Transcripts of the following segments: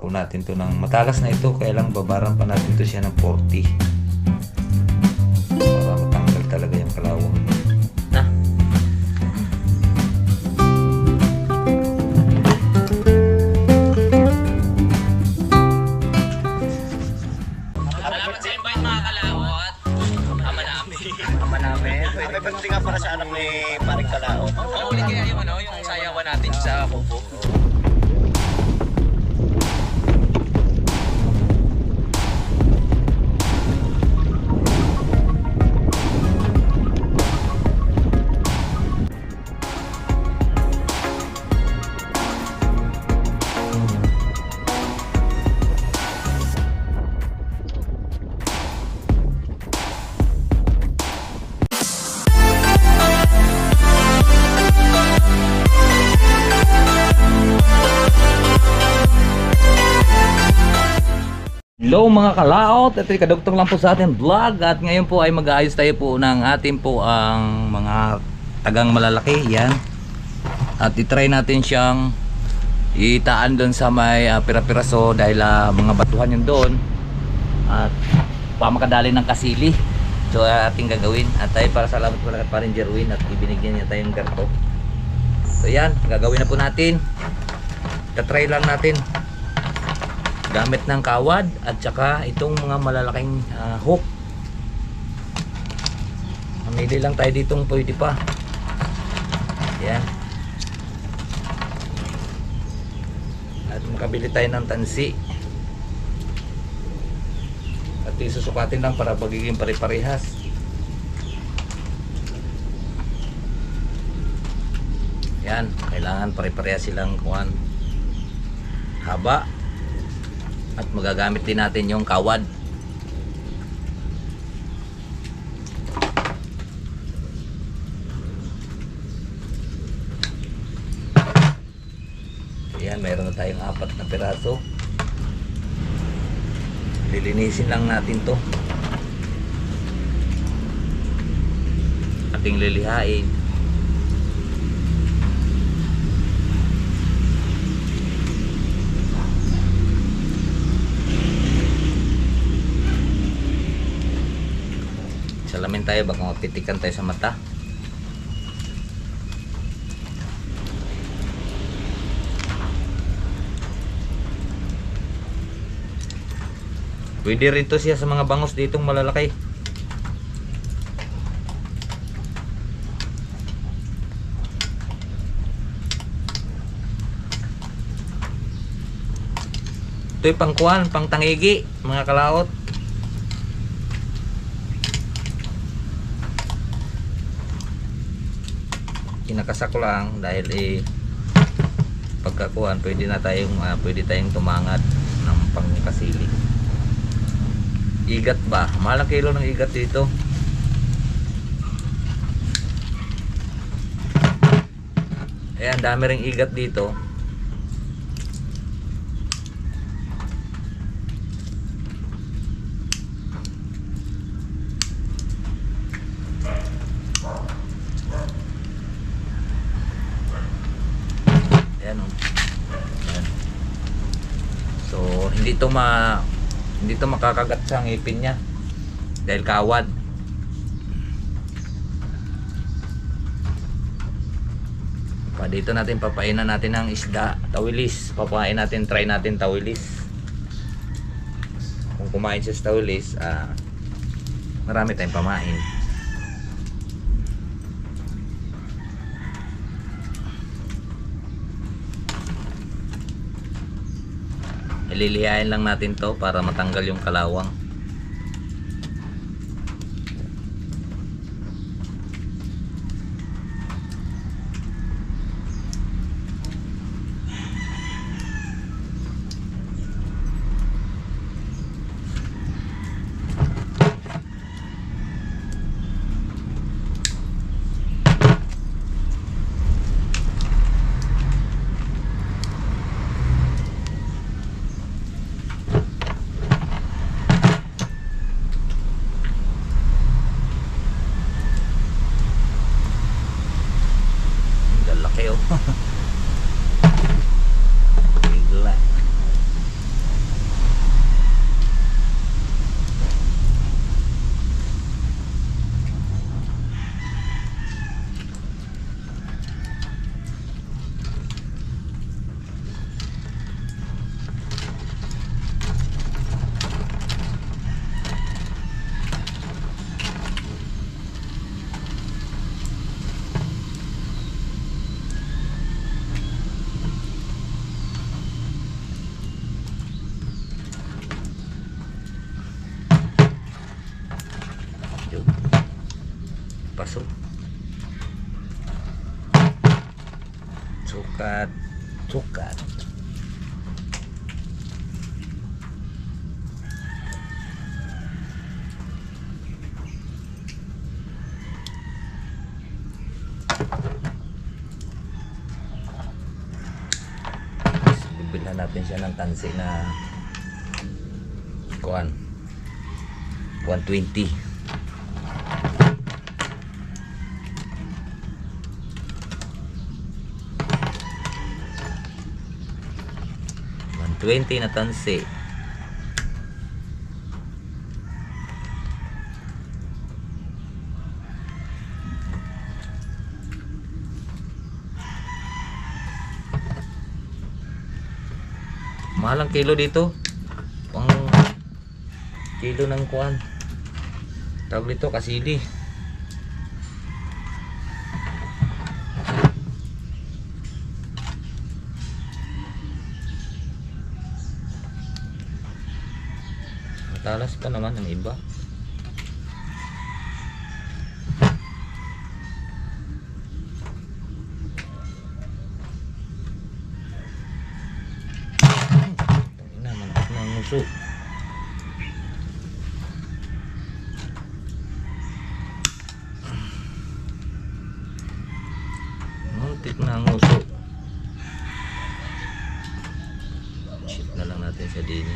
po natin to ng matalas na ito, kaya lang babaran pa natin to siya ng 40 para matanggal talaga yung kalawang. Na. Salamat sa invite mga kalawat. Ama namin. Ama namin. May pati nga para sa anak ni Paring Kalao. Ulit kaya yung yung sayawan natin sa kubo. Hello mga kalaot, ito yung kadugtong lang po sa ating vlog. At ngayon po ay mag-aayos tayo po ng ating po ang mga tagang malalaki. Yan. At itry natin siyang itaan doon sa may pira-piraso dahil mga batuhan yun doon. At pamakadali ng kasili. So ating gagawin. At tayo para salamat po lahat pa rin Jerwin at ibinigyan niya tayong ganito. So yan, gagawin na po natin. Tatry lang natin gamit ng kawad at saka itong mga malalaking hook. Mamili lang tayo ditong pwede pa. Yan. At makabili tayo ng tansi. At isusukatin lang para magiging pare-parehas. Yan, kailangan pare-parehas silang kuhan. Haba. At magagamit din natin yung kawad. Ayan, mayroon na tayong 4 na piraso. Lilinisin lang natin to. Ating lilihain. Salamin tayo, baka mapitikan tayo sa mata. Pwede rin to siya sa mga bangos ditong malalaki. Ito'y pangkuhan, pang tangigi mga kalaot. Kinakasak ko lang dahil pagkakuhan pwede tayong tumangad ng pangkasili. Igat ba? Mahal ang kilo ng igat dito. Ayan, dami ring igat dito. So hindi to makakagat sa ngipin niya dahil kawad. Dito natin papainan natin ng isda, tawilis. Papain natin, try natin tawilis. Kung kumain siya sa tawilis, marami tayong pamain. Ililihain lang natin to para matanggal yung kalawang. sukat. Sukat. Bibilhan natin siya ng tansi na kuan 120. $120 na tansi. Mahal ang kilo dito. Pang kilo ng kuan. Tawag dito kasili. Matalas pa naman ang iba. Nguso. Muntik na nguso. Shit na lang natin sa dini.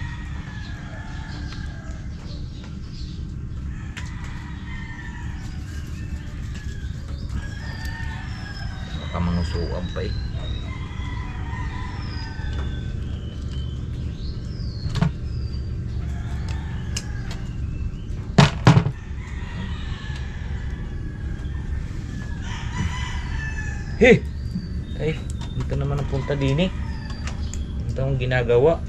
Baka mangusuan pa eh. Hey! Ay, dito naman ang punta din eh. Ito ang ginagawa.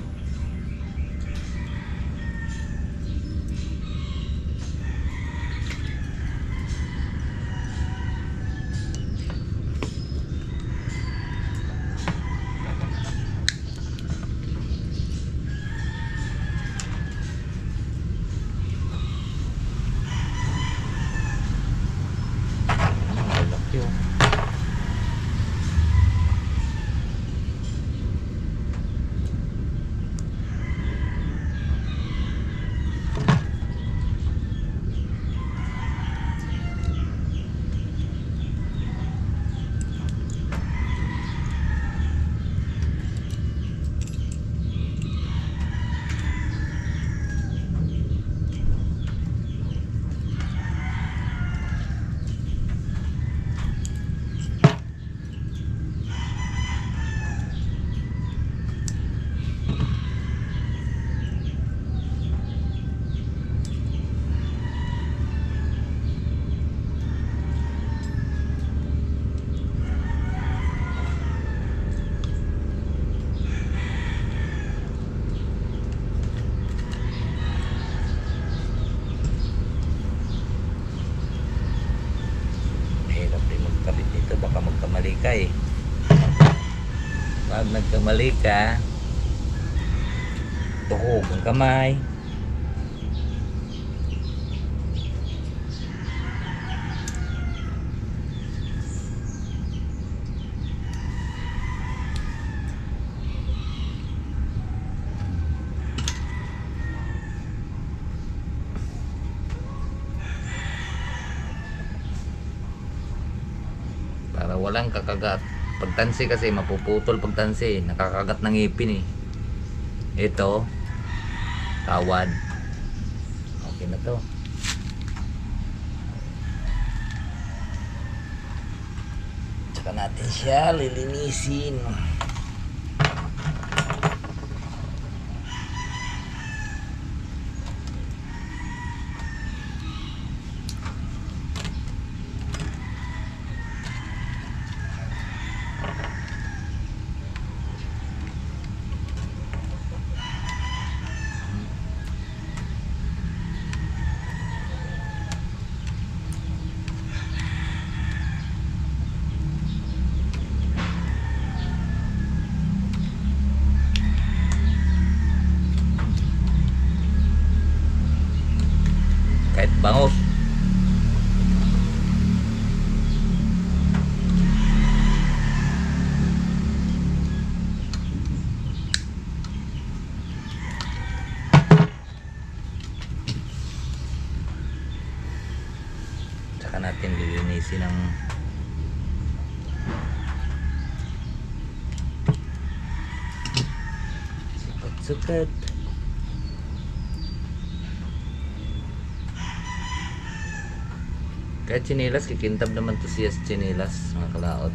Malaki oh. Baka magkamali ka eh. Pag nagkamali ka, tuhog ang kamay. Para walang kakagat. Pagtansi kasi mapuputol pagtansi, nakakagat ng ngipin eh. Ito tawad. Okay na to. Tsaka natin siya lilinisin. Kahit bangos. linisin ng sukat. Kahit chinilas, kikintab naman to siya sa chinilas, mga kalaot.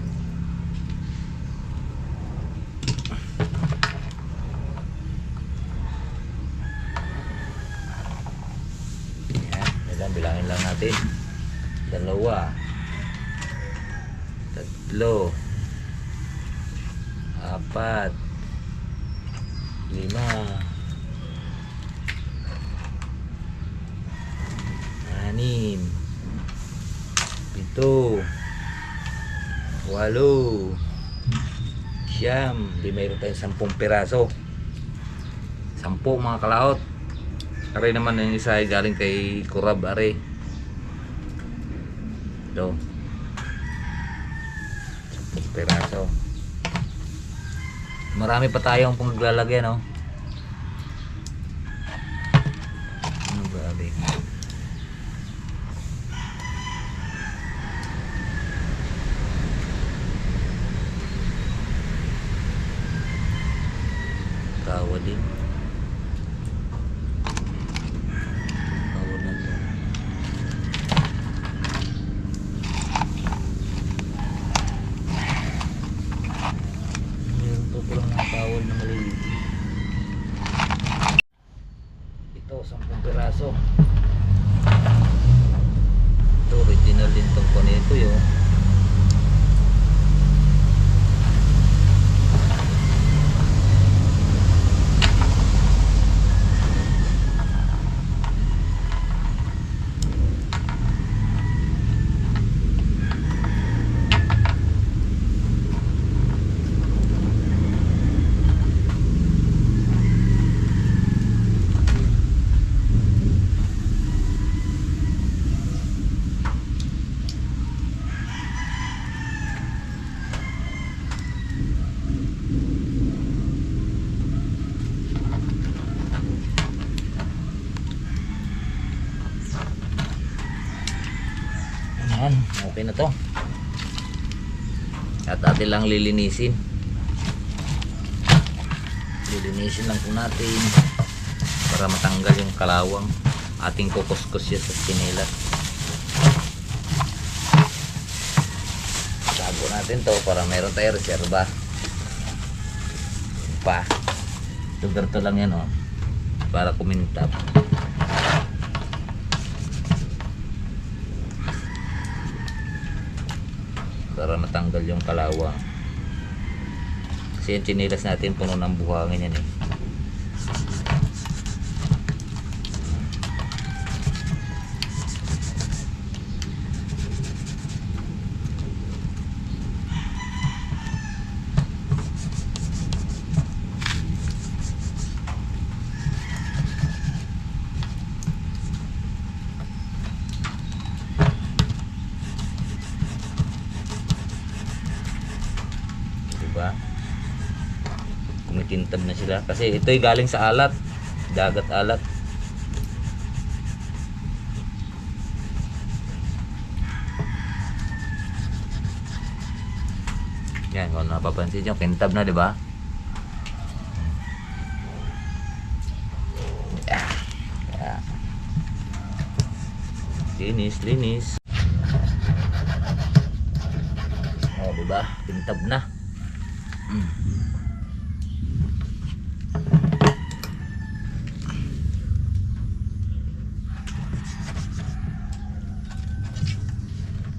Yan, bilangin lang natin. 2, 3, 4, 5, 6, 7, 8, 9, di mayroon tayong 10 piraso. 10 mga kalaot. Aray naman yung isa ay galing kay Kurab aray. Ito. 10 piraso. Marami pa tayong paglalagyan, no? Ano grabe. Kawa din. Kawa na to. Meron pa palang mga kawal na maliliit. Ito, 10 piraso. Ito, original din tong konito yun. Ayan, okay na to. At atin lang lilinisin. Lilinisin lang po natin para matanggal yung kalawang. Ating kukuskus siya sa tsinelas. Tago natin to para meron tayo reserva. Pa. Lugar to lang yan, oh. Para kumintab. Para matanggal yung kalawang. Kasi yung chinilas natin puno ng buhangin yan eh. Diba? Kumikintab na sila kasi ito'y galing sa alat, dagat alat. Yan, kung napapansin nyo, kintab na, diba? Yeah. Linis, linis. Oh, diba? Kintab na.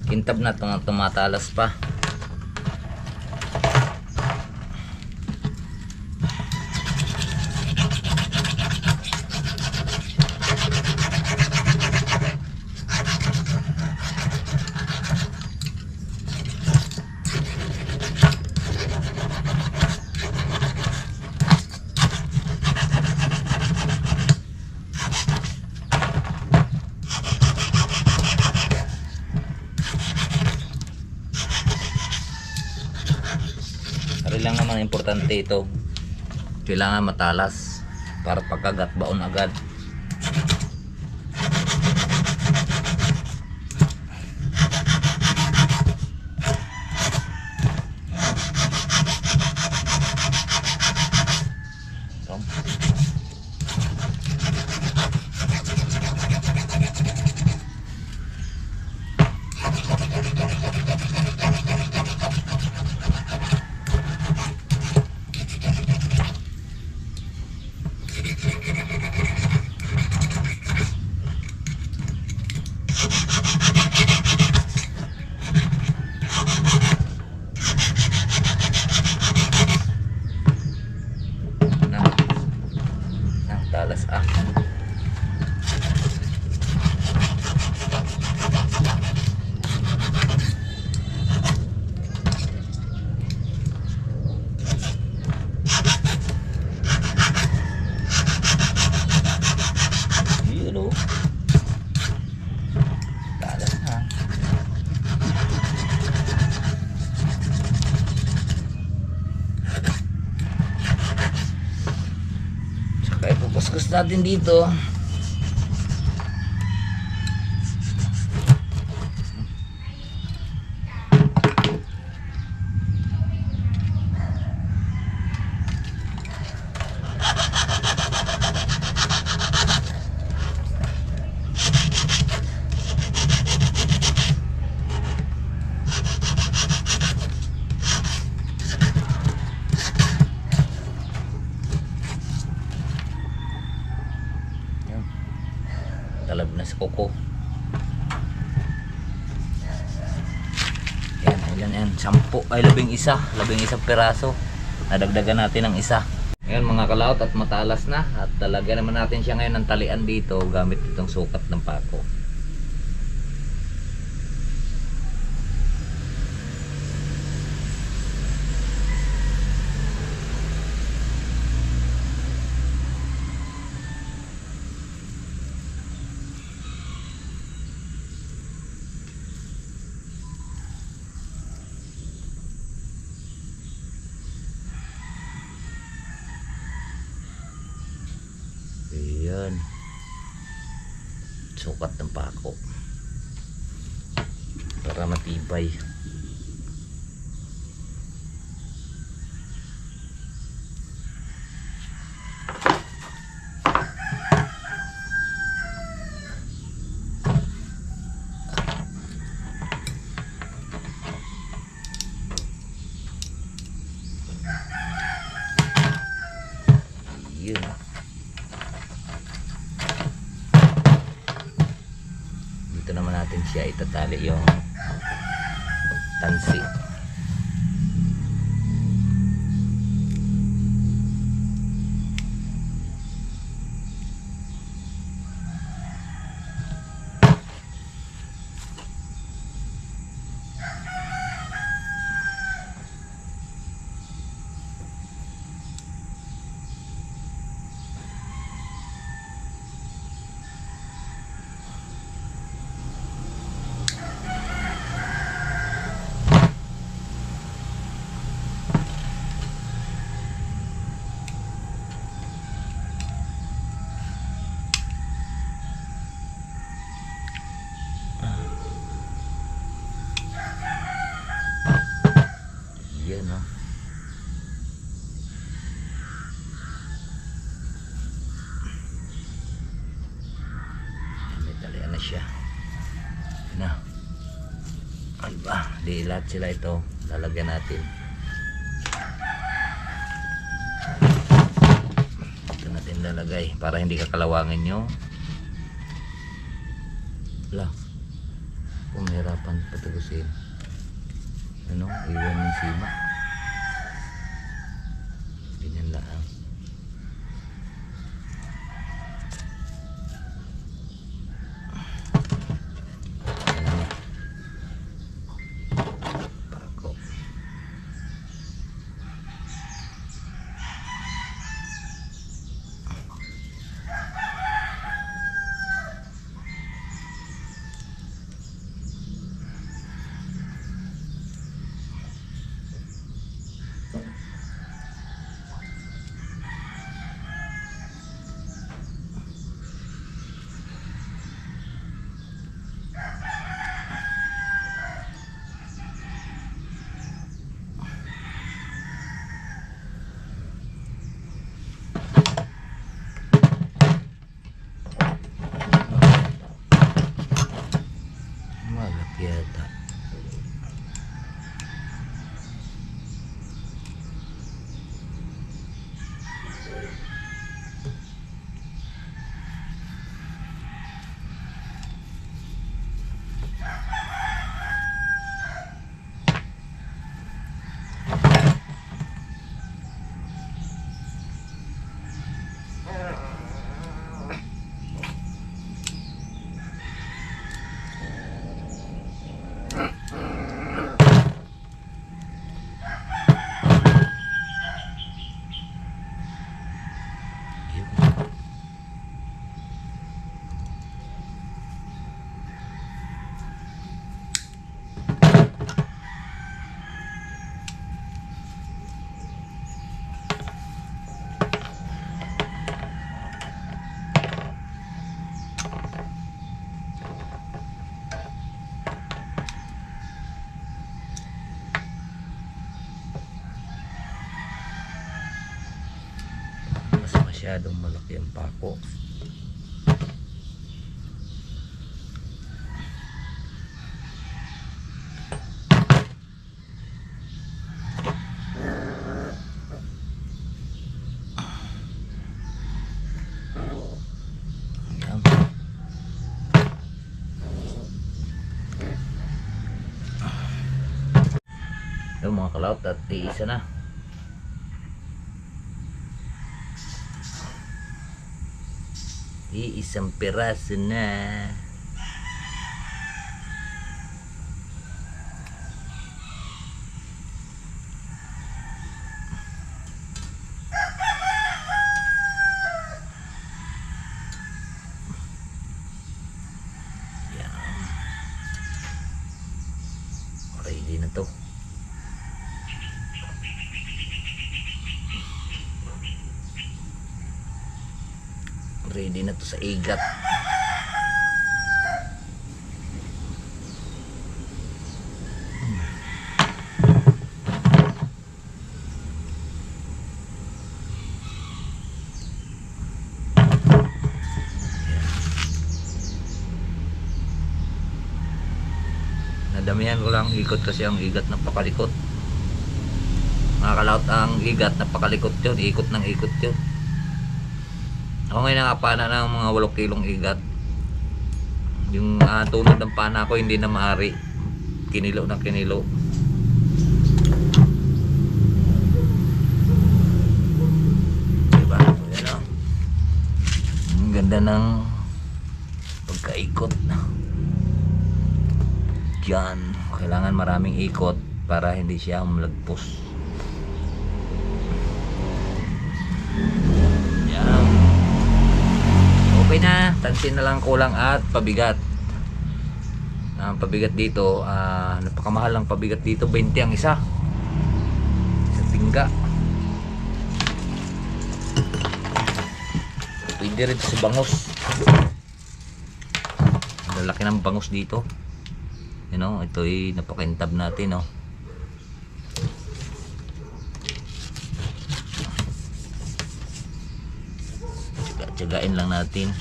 Kintab na, tumatalas pa. Ari lang naman importante ito. Kailangan matalas para pagkagat baon agad. matalas ah. Yun o. Talas ha. Tsaka ipupuskus natin dito. Talab na sa kuko. Yan, 10 ay 11 piraso. Nadagdagan natin ng isa. Ngayon mga kalaot at matalas na at talaga naman natin siya ngayon ng talian dito gamit itong sukat ng pako. Ayan. Sukat ng pako. Para matibay. Yun. Dito naman natin siya itatali yung tansi. Yan o. May talian na siya. Yan na. Ay ba, di lahat sila ito. Lalagyan natin. Ito natin lalagay para hindi kakalawangin nyo. Wala. Kung mahirapan patagusin. Ano, iwan ng sima. Ganyan lang. Ayan. Pako. masyadong malaki ang pako. Ayan. Yung mga kalaot at isa na. Iisang piraso na. Yan. Ready na to. Ready na to sa igat. Nadamihan ko lang ikot kasi ang igat napakalikot. Nakakalaot ang igat napakalikot yun. Ikot ng ikot yun. Ako ngayon nakapana ng mga 8 kilong igat. Yung tunod ng pana ko hindi na maari. Kinilo na kinilo. Diba? Ayan o. Ang ganda ng pagkaikot. Diyan. Kailangan maraming ikot para hindi siya malagpos. Yan. Okay na, tansin na lang kulang at pabigat. Ang pabigat dito, napakamahal ang pabigat dito, 20 ang isa. Sa tingga. Pwede rin sa bangus. Ang lalaki ng bangus dito. You know, ito ay napaka-intab natin, no. Tiyagain lang natin.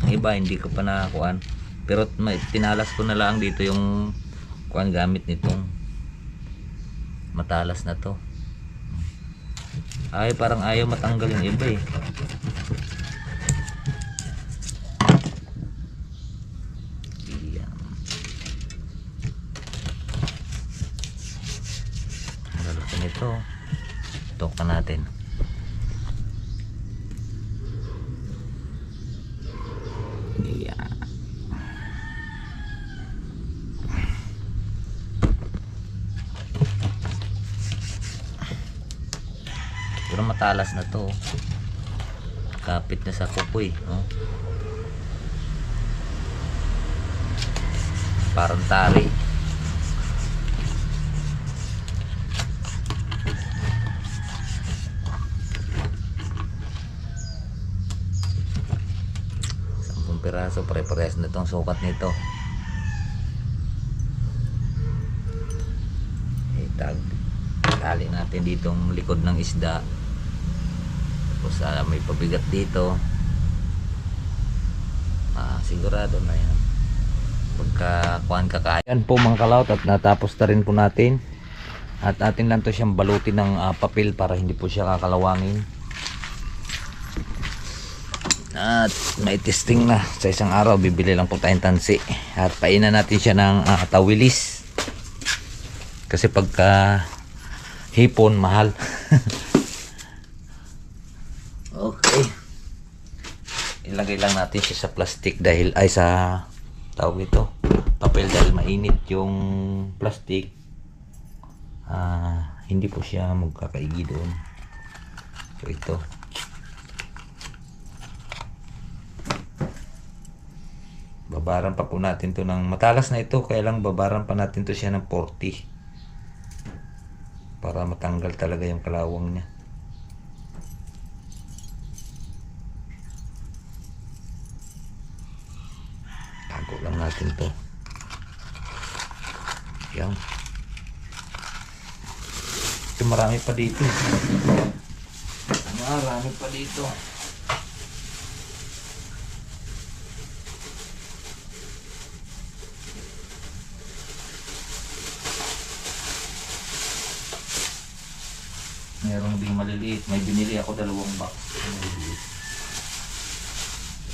Ang iba hindi ko pa nakakuan, pero tinalas ko na lang dito yung kuan gamit nitong matalas na to. Ay, parang ayaw matanggal yung iba eh. Ito toka natin. Yeah. Pero matalas na to. Kapit na sa kukoy, no? Parang tari. Piraso, pare-parehas na itong sukat nito. Tali natin ditong likod ng isda. Tapos may pabigat dito. Sigurado na yan. Pagka kuhan kakain. Yan po mga kalaot, at natapos na rin po natin. At atin lang to siyang balutin ng papel para hindi po siya kakalawangin. At may testing na sa isang araw. Bibili lang po tayong tansi at painan natin siya ng tawilis kasi pagka hipon mahal. Okay, ilagay lang natin siya sa plastic dahil ay sa tawag ito papel dahil mainit yung plastic. Hindi po siya magkakaigi doon. So ito babaran pa po natin to ng matalas na ito, kaya lang babaran pa natin to siya ng 40 para matanggal talaga yung kalawang niya. lang natin to. Yan. Ito marami pa dito. Marami pa dito. Meron ding maliliit. May binili ako 2 box. Maliliit.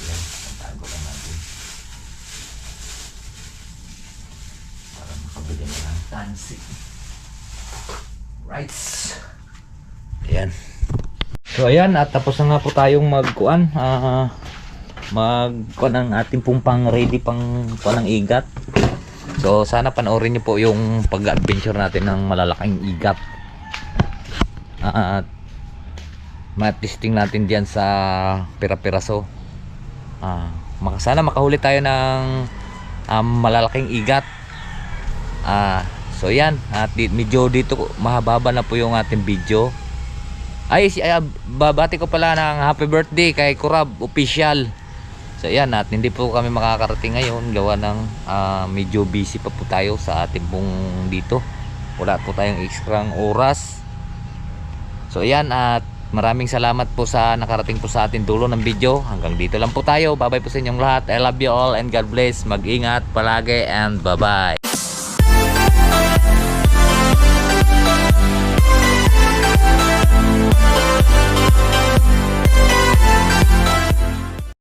Ayan, tago lang natin. Para makabili na ng tansik. Right. Ayan. So ayan, at tapos na nga po tayong magkuan. Magkuan ang ating pong pang ready pang kuan ng igat. So sana panoorin niyo po yung pag-adventure natin ng malalaking igat. At matesting natin diyan sa pira-piraso. Sana makahuli tayo ng malalaking igat. So yan, at medyo dito mahaba na po yung ating video. Babati ko pala ng happy birthday kay Kurab official. So yan, at hindi po kami makakarating ngayon gawa ng medyo busy pa po tayo sa ating pong dito. Wala po tayong ekstrang oras. So yan, at maraming salamat po sa nakarating po sa ating dulo ng video. Hanggang dito lang po tayo. Bye bye po sa inyong lahat. I love you all and God bless. Mag-ingat palagi and bye bye.